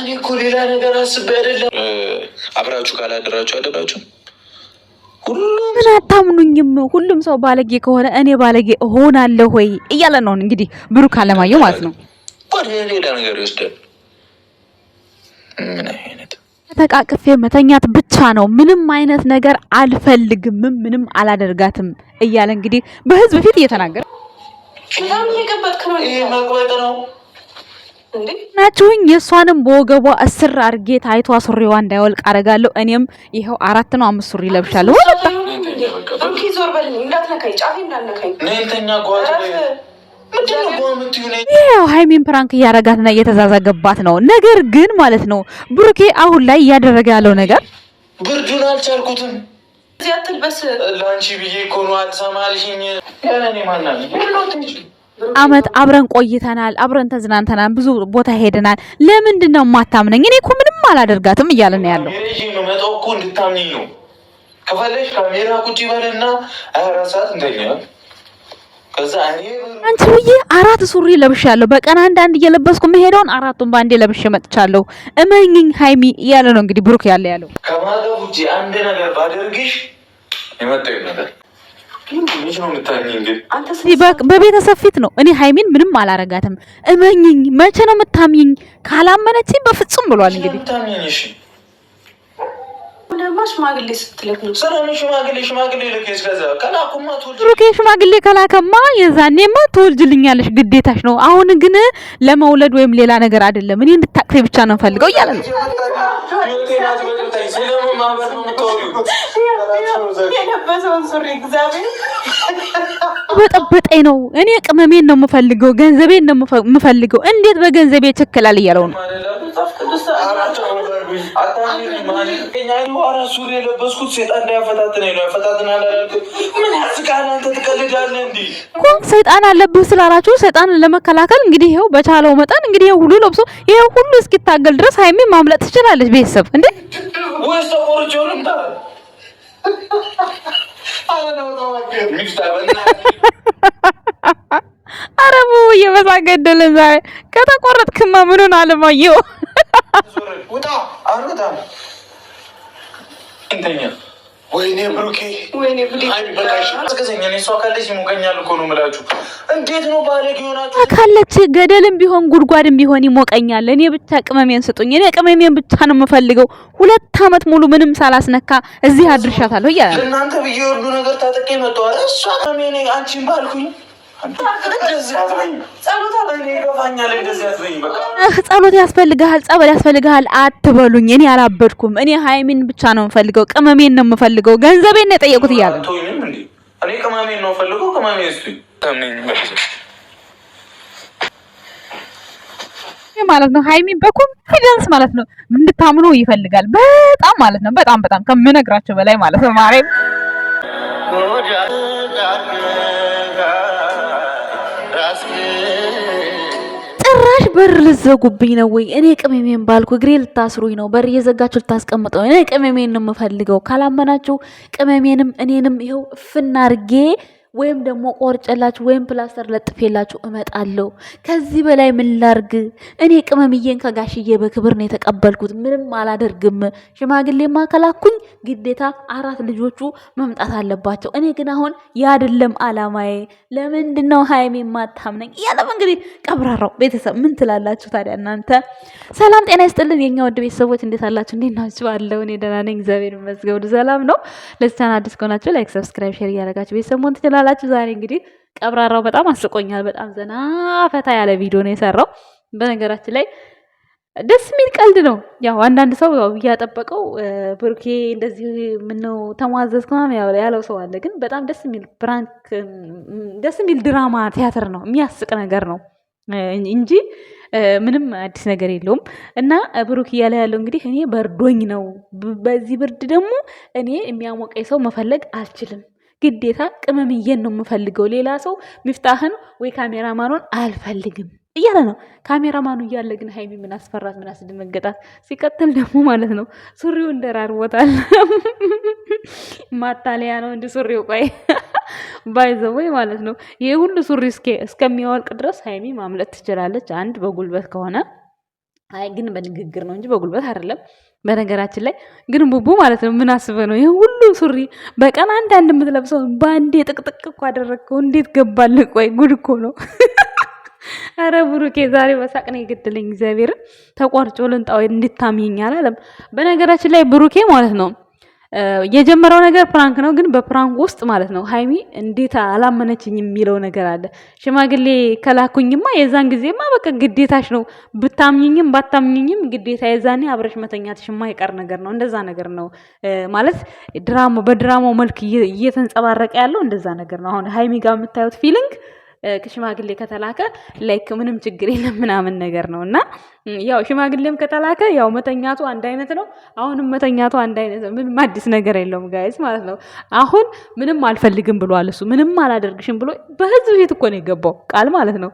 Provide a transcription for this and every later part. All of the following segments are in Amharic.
እኔ እኮ ሌላ ነገር አስቤ አይደለም። አብራችሁ ካላደራችሁ አደራችሁ ምን አታምኑኝም? ሁሉም ሰው ባለጌ ከሆነ እኔ ባለጌ እሆናለሁ ወይ እያለ ነው እንግዲህ ብሩክ አለማየሁ ማለት ነው። ወደ ሌላ ነገር ይወስዳል። ምን አይነት ተቃቅፌ መተኛት ብቻ ነው፣ ምንም አይነት ነገር አልፈልግም፣ ምንም አላደርጋትም እያለ እንግዲህ በህዝብ ፊት እየተናገረ ነው ናችሁኝ። የእሷንም በወገቧ እስር አርጌ ታይቷ ሱሪዋ እንዳይወልቅ አረጋለሁ። እኔም ይኸው 4 ነው 5 ሱሪ ለብሻለሁ። ይኸው ሃይሚን ፕራንክ እያረጋትና እየተዛዛገባት ነው። ነገር ግን ማለት ነው ብሩኬ አሁን ላይ እያደረገ ያለው ነገር ብርዱን አልቻልኩትም። ለአንቺ ብዬ እኮ ነው አልሰማልሽኝ። አመት አብረን ቆይተናል፣ አብረን ተዝናንተናል፣ ብዙ ቦታ ሄደናል። ለምንድን ነው የማታምነኝ? እኔ እኮ ምንም አላደርጋትም እያለ ነው ያለው። መጣው እኮ እንድታምነኝ ነው። ከፈለሽ ካሜራ ቁጭ ይበልና 24 ሰዓት እንደኛ ከዛ አንቺ ብዬ 4 ሱሪ ለብሻለሁ። በቀን አንድ እየለበስኩ መሄደውን 4ቱን ባንዴ ለብሼ መጥቻለሁ። እመኝኝ ሃይሚ እያለ ነው እንግዲህ ብሩክ ያለው። ከማገብ ውጪ አንድ ነገር ባደርግሽ የመጣው ነገር በቤተሰብ ፊት ነው። እኔ ሃይሚን ምንም አላረጋትም፣ እመኝኝ። መቼ ነው የምታምኝኝ? ካላመነችኝ በፍጹም ብሏል። እንግዲህ ሽማግሌ ከላከማ የዛኔማ ትወልጅልኛለሽ፣ ግዴታሽ ነው። አሁን ግን ለመውለድ ወይም ሌላ ነገር አይደለም፣ እኔ እንድታቅፌ ብቻ ነው ፈልገው እያለ ነው። በጠበጠኝ ነው። እኔ ቅመሜን ነው የምፈልገው፣ ገንዘቤን ነው የምፈልገው። እንዴት በገንዘቤ ቸክላል እያለው ነው። ሰይጣን አለብህ ስላላችሁ ሰይጣን ለመከላከል እንግዲህ ይሄው በቻለው መጠን እንግዲህ ይሄው ሁሉ ለብሶ ይሄው ሁሉ እስኪታገል ድረስ ሃይሚ ማምለጥ ትችላለች። ቤተሰብ እንዴ አረሙ የበሳገደለን ዛሬ ከተቆረጥክማ ምኑን አለማየሁ ወይኔ ብሩኬ ካለች ገደልም ቢሆን ጉድጓድም ቢሆን ይሞቀኛል። እኔ ብቻ ቅመሜን ስጡኝ። እኔ ቅመሜን ብቻ ነው የምፈልገው። 2 አመት ሙሉ ምንም ሳላስነካ እዚህ አድርሻታለሁ እያለ እናንተ ብዬ ሁሉ ነገር ታጠቄ መጣው። እሷ ቅመሜ አንቺን ባልኩኝ ጸሎት ያስፈልግሃል፣ ጸበል ያስፈልግሃል አትበሉኝ። እኔ አላበድኩም። እኔ ሃይሚን ብቻ ነው የምፈልገው፣ ቅመሜን ነው የምፈልገው፣ ገንዘቤን ነው የጠየቁት እያለ እኔ ቅመሜን ነው ፈልገው። ቅመሜን ማለት ነው። ሃይሚን በኮንፊደንስ ማለት ነው እንድታምኑ ይፈልጋል። በጣም ማለት ነው በጣም ከምነግራቸው በላይ ማለት ነው። ማርያም ጭራሽ በር ልዘጉብኝ ነው ወይ? እኔ ቅመሜን ባልኩ እግሬ ልታስሩኝ ነው። በር እየዘጋችሁ ልታስቀምጠው። እኔ ቅመሜን ነው የምፈልገው። ካላመናችሁ ቅመሜንም እኔንም ይኸው እፍና አድርጌ ወይም ደግሞ ቆርጨላችሁ ወይም ፕላስተር ለጥፌላችሁ እመጣለሁ። ከዚህ በላይ ምን ላርግ? እኔ ቅመምዬን ከጋሽዬ በክብር ነው የተቀበልኩት። ምንም አላደርግም። ሽማግሌማ ከላኩኝ ግዴታ 4 ልጆቹ መምጣት አለባቸው። እኔ ግን አሁን ያደለም አላማዬ። ለምንድነው ሃይሜ ማታምነኝ? ያለም እንግዲህ ቀብራራው ቤተሰብ ምን ትላላችሁ ታዲያ እናንተ? ሰላም ጤና ይስጥልን የኛ ወድ ቤተሰቦች፣ እንዴት አላችሁ? እንዴት ናችሁ? አለው እኔ ደህና ነኝ፣ እግዚአብሔር ይመስገን፣ ሰላም ነው። ለዚህ ቻናል አዲስ ከሆናችሁ ላይክ፣ ሰብስክራይብ፣ ሼር እያደረጋችሁ ቤተሰብ ሞን ትችላላችሁ። ዛሬ እንግዲህ ቀብራራው በጣም አስቆኛል። በጣም ዘና ፈታ ያለ ቪዲዮ ነው የሰራው። በነገራችን ላይ ደስ የሚል ቀልድ ነው። ያው አንዳንድ ሰው እያጠበቀው ብሩኬ እንደዚህ ምነው ተሟዘዝኩ ያለው ሰው አለ። ግን በጣም ደስ የሚል ፕራንክ፣ ደስ የሚል ድራማ ቲያትር ነው። የሚያስቅ ነገር ነው እንጂ ምንም አዲስ ነገር የለውም። እና ብሩክ እያለ ያለው እንግዲህ እኔ በርዶኝ ነው፣ በዚህ ብርድ ደግሞ እኔ የሚያሞቀኝ ሰው መፈለግ አልችልም፣ ግዴታ ቅመምዬን ነው የምፈልገው፣ ሌላ ሰው ሚፍታህን ወይ ካሜራማኑን አልፈልግም እያለ ነው። ካሜራማኑ እያለ ግን ሃይሚ ምን አስፈራት? ምን አስደነገጣት? ሲቀጥል ደግሞ ማለት ነው ሱሪው እንደራርቦታል። ማታለያ ነው እንደ ሱሪው ቆይ ባይዘወይ ማለት ነው። ይሄ ሁሉ ሱሪ እስከሚያወልቅ ድረስ ሃይሚ ማምለጥ ትችላለች። አንድ በጉልበት ከሆነ አይ ግን በንግግር ነው እንጂ በጉልበት አይደለም። በነገራችን ላይ ግን ቡቡ ማለት ነው ምን አስበህ ነው ይሄ ሁሉ ሱሪ በቀን አንድ የምትለብሰው ባንዴ ጥቅጥቅ እኮ አደረግከው? እንዴት ገባልህ? ቆይ ጉድ እኮ ነው። አረ ብሩኬ ዛሬ በሳቅ ነው የገደለኝ። እግዚአብሔርን ተቆርጮ ልንጣው እንድታምኚኝ አላለም። በነገራችን ላይ ብሩኬ ማለት ነው የጀመረው ነገር ፕራንክ ነው፣ ግን በፕራንክ ውስጥ ማለት ነው ሃይሚ እንዴት አላመነችኝ የሚለው ነገር አለ። ሽማግሌ ከላኩኝማ የዛን ጊዜማ በቃ ግዴታሽ ነው፣ ብታምኝኝም ባታምኝኝም ግዴታ የዛኔ አብረሽ መተኛትሽ የማይቀር ነገር ነው። እንደዛ ነገር ነው ማለት በድራማው መልክ እየተንጸባረቀ ያለው እንደዛ ነገር ነው። አሁን ሃይሚ ጋር የምታዩት ፊሊንግ ከሽማግሌ ከተላከ ላይክ ምንም ችግር የለም ምናምን ነገር ነው። እና ያው ሽማግሌም ከተላከ ያው መተኛቱ አንድ አይነት ነው። አሁንም መተኛቱ አንድ አይነት ነው። ምንም አዲስ ነገር የለውም ጋይስ ማለት ነው። አሁን ምንም አልፈልግም ብሏል እሱ፣ ምንም አላደርግሽም ብሎ በህዝብ ፊት እኮ ነው የገባው ቃል ማለት ነው።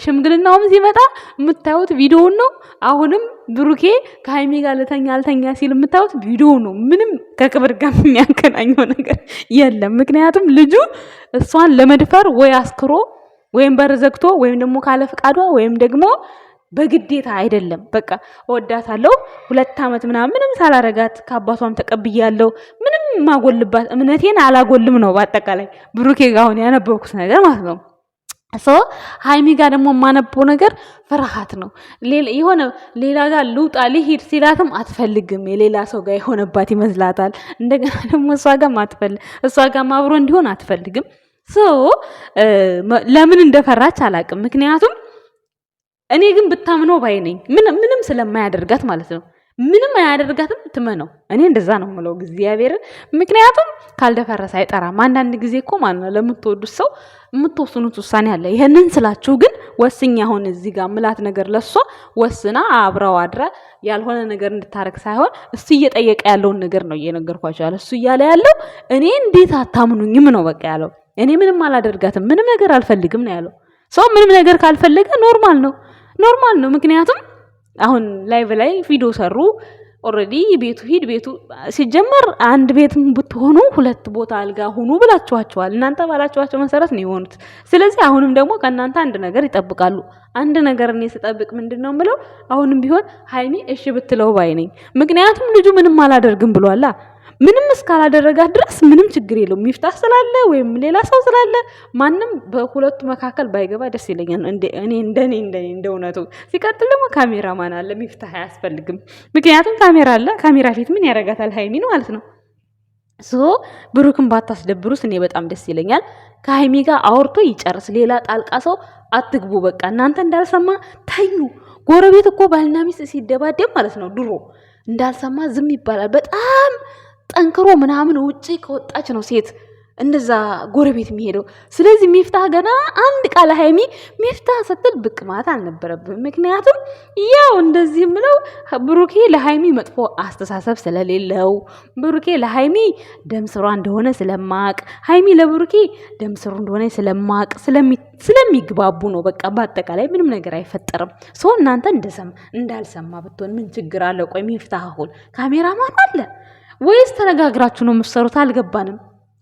ሽምግልናውም ሲመጣ የምታዩት ቪዲዮውን ነው። አሁንም ብሩኬ ከሃይሚ ጋር ልተኛ አልተኛ ሲል የምታዩት ቪዲዮ ነው። ምንም ከክብር ጋር የሚያገናኘው ነገር የለም። ምክንያቱም ልጁ እሷን ለመድፈር ወይ አስክሮ ወይም በር ዘግቶ ወይም ደግሞ ካለ ፍቃዷ ወይም ደግሞ በግዴታ አይደለም። በቃ እወዳታለሁ 2 ዓመት ምንም ሳላረጋት ከአባቷም ተቀብያለሁ፣ ምንም ማጎልባት እምነቴን አላጎልም ነው በአጠቃላይ ብሩኬ ጋር አሁን ያነበብኩት ነገር ማለት ነው። ሃይሚ ጋር ደግሞ የማነበው ነገር ፍርሃት ነው። የሆነ ሌላ ጋር ልውጣ ልሂድ ሲላትም አትፈልግም። የሌላ ሰው ጋር የሆነባት ይመስላታል። እንደገና ደግሞ እሷ ጋር አብሮ እንዲሆን አትፈልግም። ለምን እንደፈራች አላቅም። ምክንያቱም እኔ ግን ብታምነው ባይ ነኝ፣ ምንም ስለማያደርጋት ማለት ነው። ምንም አያደርጋትም፣ ትመነው። እኔ እንደዛ ነው የምለው እግዚአብሔርን። ምክንያቱም ካልደፈረሰ አይጠራም። አንዳንድ ጊዜ እኮ ማለት ነው ለምትወዱት ሰው የምትወስኑት ውሳኔ አለ። ይሄንን ስላችሁ ግን ወስኛ አሁን እዚህ ጋር ምላት ነገር ለሷ ወስና አብረው አድራ ያልሆነ ነገር እንድታረግ ሳይሆን እሱ እየጠየቀ ያለውን ነገር ነው እየነገርኳቸው ያለ። እሱ እያለ ያለው እኔ እንዴት አታምኑኝም ነው በቃ ያለው። እኔ ምንም አላደርጋትም፣ ምንም ነገር አልፈልግም ነው ያለው። ሰው ምንም ነገር ካልፈለገ ኖርማል ነው። ምክንያቱም አሁን ላይቭ ላይ ቪዲዮ ሰሩ። ኦልሬዲ ቤቱ ሲጀመር አንድ ቤትም ብትሆኑ 2 ቦታ አልጋ ሁኑ ብላችኋቸዋል። እናንተ ባላችኋቸው መሰረት ነው የሆኑት። ስለዚህ አሁንም ደግሞ ከእናንተ አንድ ነገር ይጠብቃሉ። አንድ ነገር እኔ ስጠብቅ ምንድነው የምለው አሁንም ቢሆን ሃይሚ እሺ ብትለው ባይ ነኝ። ምክንያቱም ልጁ ምንም አላደርግም ብሏላ። ምንም እስካላደረጋት ድረስ ምንም ችግር የለውም። ሚፍታህ ስላለ ወይም ሌላ ሰው ስላለ ማንም በሁለቱ መካከል ባይገባ ደስ ይለኛል። እኔ እንደኔ እንደውነቱ። ሲቀጥል ደግሞ ካሜራማን አለ፣ ሚፍታህ አያስፈልግም። ምክንያቱም ካሜራ አለ። ካሜራ ፊት ምን ያረጋታል ሃይሚን ማለት ነው። ብሩክን ባታስደብሩስ እኔ በጣም ደስ ይለኛል። ከሃይሚ ጋር አውርቶ ይጨርስ። ሌላ ጣልቃ ሰው አትግቡ። በቃ እናንተ እንዳልሰማ ተኙ። ጎረቤት እኮ ባልና ሚስት ሲደባደብ ማለት ነው ድሮ እንዳልሰማ ዝም ይባላል። በጣም ጠንክሮ ምናምን ውጪ ከወጣች ነው ሴት እንደዛ ጎረቤት የሚሄደው። ስለዚህ ሚፍታህ ገና አንድ ቃል ሃይሚ ሚፍታህ ስትል ብቅ ማለት አልነበረብም። ምክንያቱም ያው እንደዚህ ምለው ብሩኬ ለሃይሚ መጥፎ አስተሳሰብ ስለሌለው፣ ብሩኬ ለሃይሚ ደምስሯ እንደሆነ ስለማቅ፣ ሃይሚ ለብሩኬ ደምስሩ እንደሆነ ስለማቅ ስለሚግባቡ ነው። በቃ በአጠቃላይ ምንም ነገር አይፈጠርም። ሰው እናንተ እንዳልሰማ ብትሆን ምን ችግር አለ? ቆይ ሚፍታህ አሁን ካሜራማን አለ ወይስ ተነጋግራችሁ ነው የምትሰሩት?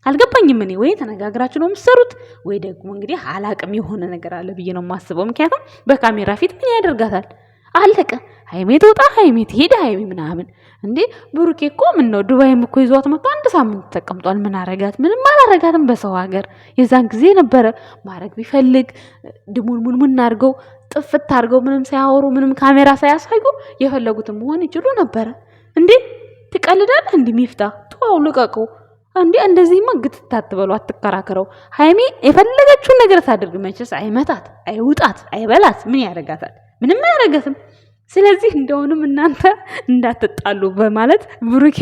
አልገባኝም። እኔ ወይ ተነጋግራችሁ ነው የምትሰሩት ወይ ደግሞ እንግዲህ አላቅም የሆነ ነገር አለ ብዬ ነው የማስበው። ምክንያቱም በካሜራ ፊት ምን ያደርጋታል? አለቀ። ሃይሜ ትወጣ፣ ሃይሜ ትሄድ፣ ሃይሜ ምናምን እንዴ። ብሩኬ እኮ ምን ነው ዱባይም እኮ ይዟት መጥቶ 1 ሳምንት ተቀምጧል። ምን አረጋት? ምንም አላረጋትም። በሰው ሀገር የዛን ጊዜ ነበረ ማረግ ቢፈልግ ድሙን አድርገው ጥፍት አድርገው ምንም ሳያወሩ ምንም ካሜራ ሳያሳዩ የፈለጉትን መሆን ይችሉ ነበረ እንዴ። ትቀልዳለህ እንዴ? ሚፍታህ ተው ልቀቀው እንዴ! እንደዚህማ ግትት አትበሉ፣ አትከራከረው። ሃይሚ የፈለገችውን ነገር ታድርግ፣ መቼስ አይመታት፣ አይውጣት፣ አይበላት። ምን ያደርጋታል? ምንም አያደርጋትም። ስለዚህ እንደውንም እናንተ እንዳትጣሉ በማለት ብሩኬ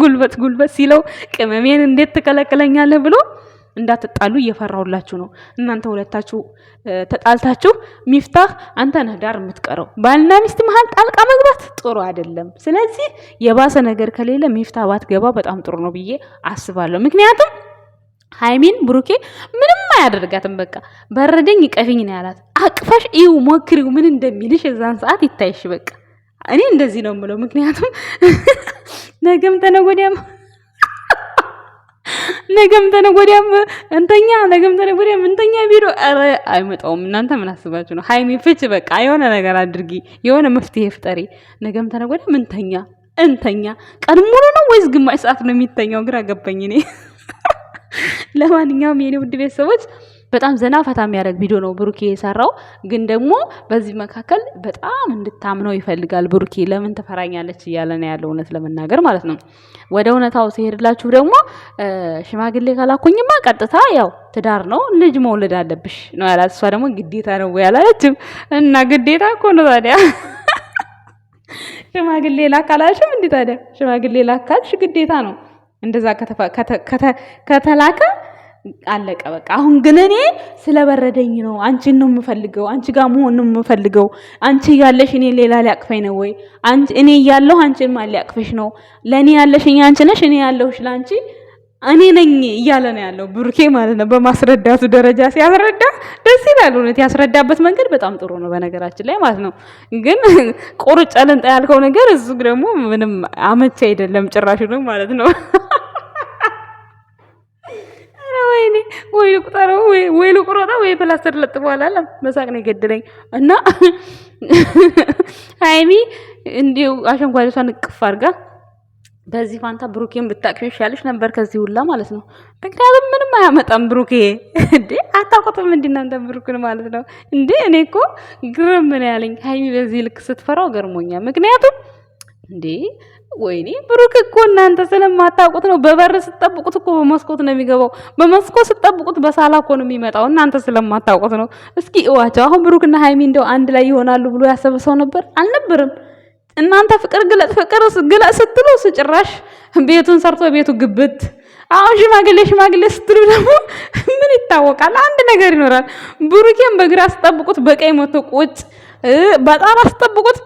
ጉልበት ሲለው ቅመሜን እንዴት ትከለክለኛለህ ብሎ እንዳትጣሉ እየፈራሁላችሁ ነው። እናንተ ሁለታችሁ ተጣልታችሁ ሚፍታህ አንተ ነህ ዳር የምትቀረው። ባልና ሚስት መሀል ጣልቃ መግባት ጥሩ አይደለም። ስለዚህ የባሰ ነገር ከሌለ ሚፍታህ ባትገባ በጣም ጥሩ ነው ብዬ አስባለሁ። ምክንያቱም ሃይሚን ብሩኬ ምንም አያደርጋትም። በቃ በረደኝ ቀፊኝ ነው ያላት። አቅፋሽ እዩ ሞክሪው ምን እንደሚልሽ የዛን ሰዓት ይታይሽ። በቃ እኔ እንደዚህ ነው የምለው። ምክንያቱም ነገም ተነገ ወዲያም ነገም ተነገ ወዲያም እንተኛ ነገም ተነገ ወዲያም እንተኛ ቪዲዮ ኧረ አይመጣውም። እናንተ ምን አስባችሁ ነው? ሃይሚ ፍች በቃ የሆነ ነገር አድርጊ፣ የሆነ መፍትሄ ፍጠሪ። ነገም ተነገ ወዲያም እንተኛ ቀን ሙሉ ነው ወይስ ግማሽ ሰዓት ነው የሚተኛው? ግራ ገባኝ እኔ። ለማንኛውም የኔ ውድ ቤተሰቦች በጣም ዘና ፈታ የሚያደርግ ቪዲዮ ነው ብሩኬ የሰራው። ግን ደግሞ በዚህ መካከል በጣም እንድታምነው ይፈልጋል ብሩኬ። ለምን ትፈራኛለች እያለ ነው ያለው፣ እውነት ለመናገር ማለት ነው። ወደ እውነታው ሲሄድላችሁ ደግሞ ሽማግሌ ካላኩኝማ ቀጥታ ያው ትዳር ነው ልጅ መውለድ አለብሽ ነው ያላት። እሷ ደግሞ ግዴታ ነው ያላለችም እና ግዴታ እኮ ነው ታዲያ ሽማግሌ ላካላሽም እንዴ ታዲያ ሽማግሌ ላካልሽ ግዴታ ነው። እንደዛ ከተላከ አለቀ በቃ። አሁን ግን እኔ ስለበረደኝ ነው አንቺን ነው የምፈልገው፣ አንቺ ጋር መሆን ነው የምፈልገው። አንቺ ያለሽ እኔ ሌላ ሊያቅፈኝ ነው ወይ? እኔ ያለሁ አንቺን ማን ሊያቅፈሽ ነው? ለኔ ያለሽኝ አንቺ ነሽ፣ እኔ ያለሁሽ ላንቺ እኔ ነኝ እያለ ነው ያለው ብሩኬ ማለት ነው። በማስረዳቱ ደረጃ ሲያስረዳ ደስ ይላል። እውነት ያስረዳበት መንገድ በጣም ጥሩ ነው በነገራችን ላይ ማለት ነው። ግን ቁርጭ ልንጣ ያልከው ነገር እሱ ደግሞ ምንም አመቺ አይደለም ጭራሹ ነው ማለት ነው። ወይኔ ወይ ልቁጠረው ወይ ልቁረጠው ወይ ፕላስተር ለጥፈዋል አለ። መሳቅ ነው የገደለኝ። እና ሃይሚ እንዲሁ አሸንጓሊቷን እቅፍ አድርጋ በዚህ ፋንታ ብሩኬን ብታቅፊ ይሻልሽ ነበር ከዚህ ሁላ ማለት ነው። ምክንያቱም ምንም አያመጣም ብሩኬ። እንዴ አታውቁትም እንዴ እናንተ ብሩክን ማለት ነው እንዴ? እኔ እኮ ግርም ምን ያለኝ ሃይሚ በዚህ ልክ ስትፈራው ገርሞኛል። ምክንያቱም እንዴ ወይኔ ብሩክ እኮ እናንተ ስለማታውቁት ነው። በበር ስትጠብቁት እኮ በመስኮት ነው የሚገባው፣ በመስኮት ስትጠብቁት በሳላ እኮ ነው የሚመጣው። እናንተ ስለማታውቁት ነው። እስኪ እዋቸው አሁን ብሩክና ሃይሚ እንደው አንድ ላይ ይሆናሉ ብሎ ያሰበ ሰው ነበር? አልነበርም። እናንተ ፍቅር ግለጥ ስትሉ ጭራሽ ቤቱን ሰርቶ ቤቱ ግብት። አሁን ሽማግሌ ስትሉ ደግሞ ምን ይታወቃል? አንድ ነገር ይኖራል። ብሩኬን በግራ አስጠብቁት በቀኝ መቶ ቁጭ፣ በጣም አስጠብቁት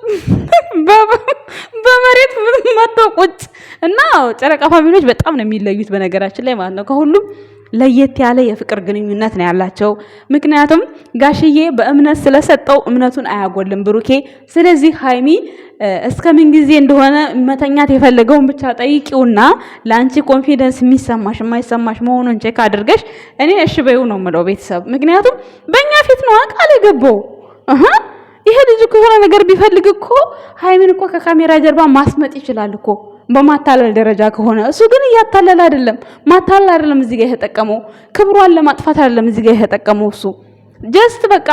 በመሬት መቶ ቁጭ። እና ጨረቃ ፋሚሊዎች በጣም ነው የሚለዩት በነገራችን ላይ ማለት ነው። ከሁሉም ለየት ያለ የፍቅር ግንኙነት ነው ያላቸው። ምክንያቱም ጋሽዬ በእምነት ስለሰጠው እምነቱን አያጎልም ብሩኬ። ስለዚህ ሃይሚ እስከምን ጊዜ እንደሆነ መተኛት የፈለገውን ብቻ ጠይቂውና ለአንቺ ኮንፊደንስ የሚሰማሽ የማይሰማሽ መሆኑን ቼክ አድርገሽ እኔ እሺ በይው ነው የምለው ቤተሰብ። ምክንያቱም በእኛ ፊት ነው ቃል የገባው። ይሄ ልጅ እኮ የሆነ ነገር ቢፈልግ እኮ ሃይሚን እኮ ከካሜራ ጀርባ ማስመጥ ይችላል እኮ በማታለል ደረጃ ከሆነ። እሱ ግን እያታለለ አይደለም፣ ማታለል አይደለም እዚህ ጋር የተጠቀመው፣ ክብሯን ለማጥፋት አይደለም እዚህ ጋር የተጠቀመው እሱ ጀስት በቃ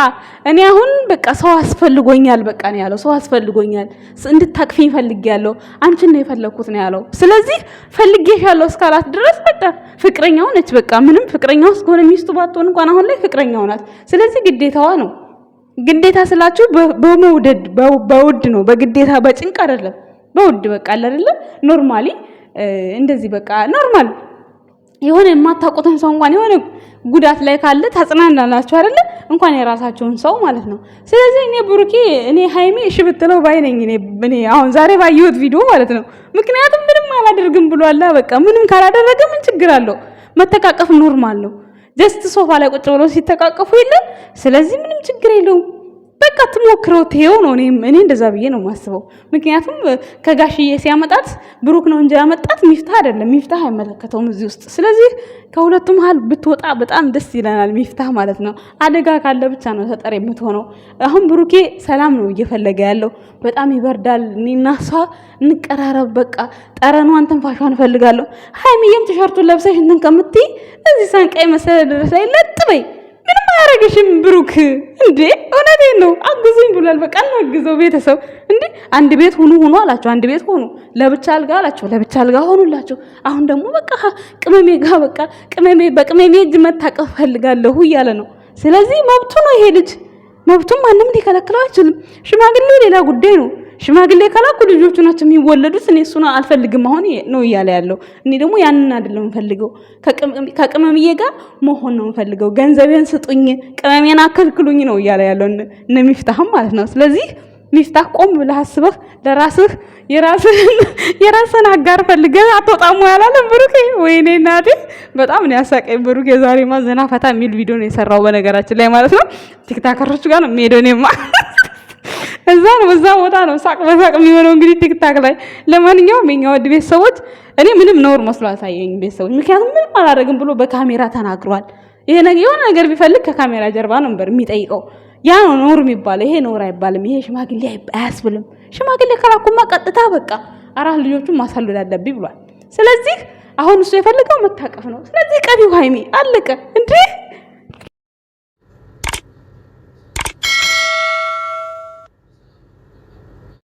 እኔ አሁን በቃ ሰው አስፈልጎኛል በቃ ነው ያለው። ሰው አስፈልጎኛል እንድታቅፊኝ ፈልጌያለሁ፣ አንቺን ነው የፈለኩት ነው ያለው። ስለዚህ ፈልጌሻለሁ እስካላት ድረስ በቃ ፍቅረኛው ነች። በቃ ምንም ፍቅረኛው እስከሆነ ሚስቱ ባትሆን እንኳን አሁን ላይ ፍቅረኛው ናት። ስለዚህ ግዴታዋ ነው። ግዴታ ስላችሁ በመውደድ በውድ ነው፣ በግዴታ በጭንቅ አይደለም። በውድ በቃ አይደለ ኖርማሊ እንደዚህ በቃ ኖርማል የሆነ የማታውቁትን ሰው እንኳን የሆነ ጉዳት ላይ ካለ ታጽናናላችሁ አይደለ? እንኳን የራሳችሁን ሰው ማለት ነው። ስለዚህ እኔ ብሩኬ እኔ ሃይሚ እሺ ብትለው ባይ ነኝ እኔ አሁን ዛሬ ባየሁት ቪዲዮ ማለት ነው። ምክንያቱም ምንም አላደርግም ብሏላ። በቃ ምንም ካላደረገ ምን ችግር አለው? መተቃቀፍ ኖርማል ነው። ጀስት ሶፋ ላይ ቁጭ ብሎ ሲተቃቀፉ የለ። ስለዚህ ምንም ችግር የለውም። በቃ ትሞክረው ተይው ነው። እኔ እንደዛ ብዬ ነው የማስበው። ምክንያቱም ከጋሽዬ ሲያመጣት ብሩክ ነው እንጂ ያመጣት ሚፍታህ አይደለም። ሚፍታህ አይመለከተውም እዚህ ውስጥ። ስለዚህ ከሁለቱም መሀል ብትወጣ በጣም ደስ ይለናል። ሚፍታህ ማለት ነው። አደጋ ካለ ብቻ ነው ተጠሪ የምትሆነው። አሁን ብሩኬ ሰላም ነው እየፈለገ ያለው። በጣም ይበርዳል። እኔና እሷ እንቀራረብ፣ በቃ ጠረኗን ትንፋሿን እፈልጋለሁ። ሃይሚዬም ቲሸርቱን ለብሰሽ እንትን ከምትይ እዚህ ሳንቃይ መሰለ ድረስ ላይ ለጥበይ ምንም አያረግሽም ብሩክ። እንዴ እውነቴን ነው። አግዙኝ ብሏል። በቃ እናግዘው ቤተሰብ። እንዴ አንድ ቤት ሁኑ አላቸው። አንድ ቤት ሆኑ። ለብቻ አልጋ አላቸው። ለብቻ አልጋ ሆኑላቸው። አሁን ደግሞ በቃ ቅመሜ ጋር በቃ በቅመሜ እጅ መታቀፍ ፈልጋለሁ እያለ ነው። ስለዚህ መብቱ ነው ይሄ ልጅ። መብቱም ማንም ሊከለክለው አይችልም። ሽማግሌው ሌላ ጉዳይ ነው። ሽማግሌ ካላኩ ልጆቹ ናቸው የሚወለዱት። እኔ እሱን አልፈልግም አሁን ነው እያለ ያለው። እኔ ደግሞ ያንን አይደለም የምፈልገው። ከቅመምዬ ጋር መሆን ነው የምፈልገው። ገንዘቤን ስጡኝ፣ ቅመሜን አከልክሉኝ ነው እያለ ያለው እነ ሚፍታህም ማለት ነው። ስለዚህ ሚፍታህ ቆም ብለህ አስበህ ለራስህ የራስህን አጋር ፈልገህ አትወጣሙ ያላለም ብሩክ። ወይኔ እናቴ በጣም ነው ያሳቀኝ ብሩክ። የዛሬ ማዘና ፈታ የሚል ቪዲዮ ነው የሰራው በነገራችን ላይ ማለት ነው። ቲክታከሮች ጋር ነው የሚሄደው። እኔማ እዛ ነው እዛ ቦታ ነው ሳቅ በሳቅ የሚሆነው እንግዲህ ቲክታክ ላይ። ለማንኛውም የኛ ወድ ቤተሰቦች እኔ ምንም ነውር መስሎ አሳየኝ ቤተሰቦች፣ ምክንያቱም ምንም አላደረግም ብሎ በካሜራ ተናግሯል። ይሄ ነገር የሆነ ነገር ቢፈልግ ከካሜራ ጀርባ ነበር የሚጠይቀው። ያ ነው ነውር የሚባለው። ይሄ ነውር አይባልም። ይሄ ሽማግሌ አያስብልም። ሽማግሌ ከላኩማ ቀጥታ በቃ 4 ልጆቹን ማሳለድ አለብኝ ብሏል። ስለዚህ አሁን እሱ የፈለገው መታቀፍ ነው። ስለዚህ ቀቢው ሃይሚ አለቀ እንዴ።